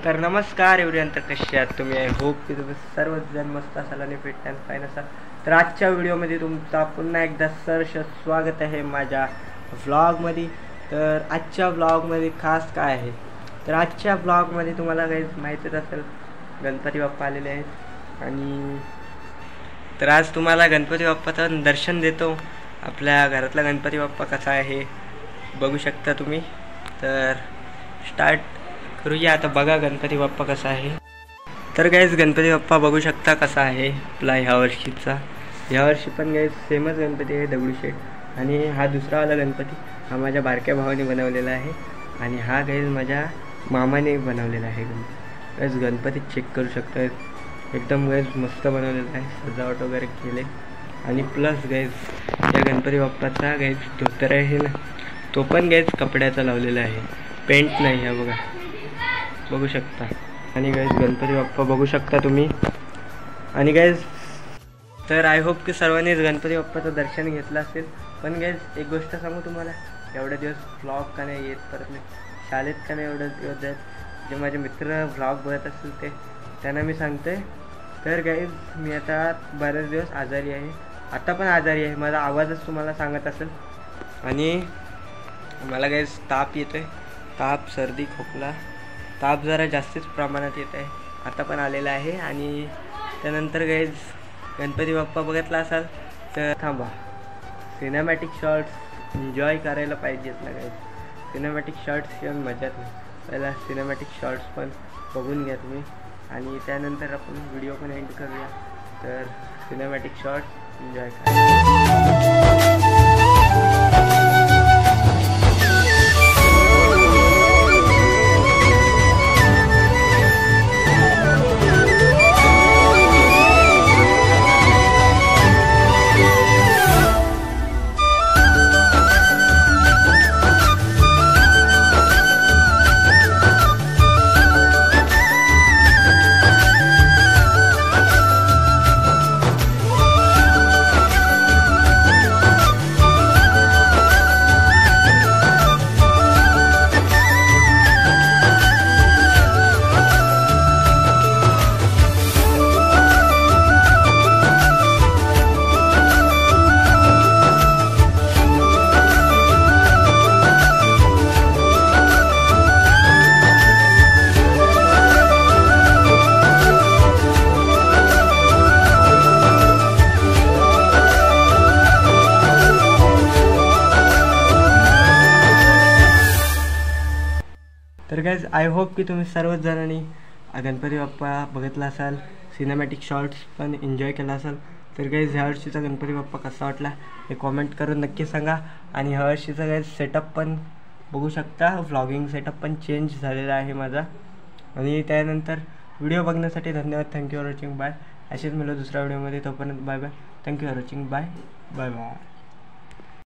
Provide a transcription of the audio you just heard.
तर नमस्कार एवढ्यान, तर कसे आहात तुम्ही? आय होप की तुम्ही सर्वजण मस्त असाल आणि फिट अँड फाईन असाल. तर आजच्या व्हिडिओमध्ये तुमचा पुन्हा एकदा सहर्ष स्वागत आहे माझ्या व्लॉगमध्ये. तर आजच्या व्लॉगमध्ये खास काय आहे, तर आजच्या व्लॉगमध्ये तुम्हाला काही माहितीच असेल, गणपती बाप्पा आलेले आहेत. आणि तर आज तुम्हाला गणपती बाप्पाचं दर्शन देतो. आपल्या घरातला गणपती बाप्पा कसा आहे बघू शकता तुम्ही. तर स्टार्ट करूया आता. बघा गणपती बाप्पा कसा आहे. तर गाईज गणपती बाप्पा बघू शकता कसा आहे आपला ह्यावर्षी पण गाईज सेमच गणपती आहे, दगडूशेठ. आणि हा दुसरावाला गणपती हा माझ्या बारक्या भावाने बनवलेला आहे आणि हा गाईज माझ्या मामाने बनवलेला आहे. गाईज गणपती चेक करू शकता, एकदम गाईज मस्त बनवलेला आहे, सजावट वगैरे केले. आणि प्लस गाईज या गणपती बाप्पाचा गाईज धोतर आहे ना, तो पण गाईज कपड्याचा लावलेला आहे, पेंट नाही आहे. बघा बघू शकता. आणि गाईज गणपती बाप्पा बघू शकता तुम्ही. आणि गाईज तर आय होप की सर्वांनीच गणपती बाप्पाचं दर्शन घेतलं असेल. पण गाईज एक गोष्ट सांगू तुम्हाला, एवढे दिवस व्लॉग का नाही येत, परत मी शाळेत का नाही एवढे दिवस जात. जे माझे मित्र व्लॉग बघत असतील ते त्यांना मी सांगते. तर गाईज मी आता बरेच दिवस आजारी आहे, आता पण आजारी आहे, माझा आवाजच तुम्हाला सांगत असेल. आणि मला गाईज ताप येतो आहे, ताप सर्दी खोकला, ताप जरा जास्तीच प्रमाणात येत आहे, आता पण आलेला आहे. आणि त्यानंतर गाईज गणपती बाप्पा बघितला असाल तर थांबा, सिनेमॅटिक शॉर्ट्स एन्जॉय करायला पाहिजेत ना गाईज. सिनेमॅटिक शॉर्ट्स शिवाय मजाच नाही. पहिला सिनेमॅटिक शॉर्ट्स पण बघून घ्या तुम्ही आणि त्यानंतर आपण व्हिडिओ पण एंड करूया. तर सिनेमॅटिक शॉर्ट्स एन्जॉय करा. तर गाईज आय होप की तुम्ही सर्वच जणांनी गणपती बाप्पा बघितला असाल, सिनेमॅटिक शॉर्ट्स पण एन्जॉय केला असाल. तर गाईज ह्या वर्षीचा गणपती बाप्पा कसा वाटला हे कॉमेंट करून नक्की सांगा. आणि ह्या वर्षीचा गाईज सेटअप पण बघू शकता, व्लॉगिंग सेटअप पण चेंज झालेला आहे माझा. आणि त्यानंतर व्हिडिओ बघण्यासाठी धन्यवाद. Thank you for watching. बाय. असेच मिळू दुसऱ्या व्हिडिओमध्ये, तोपर्यंत bye bye. Thank you for watching. Bye bye bye.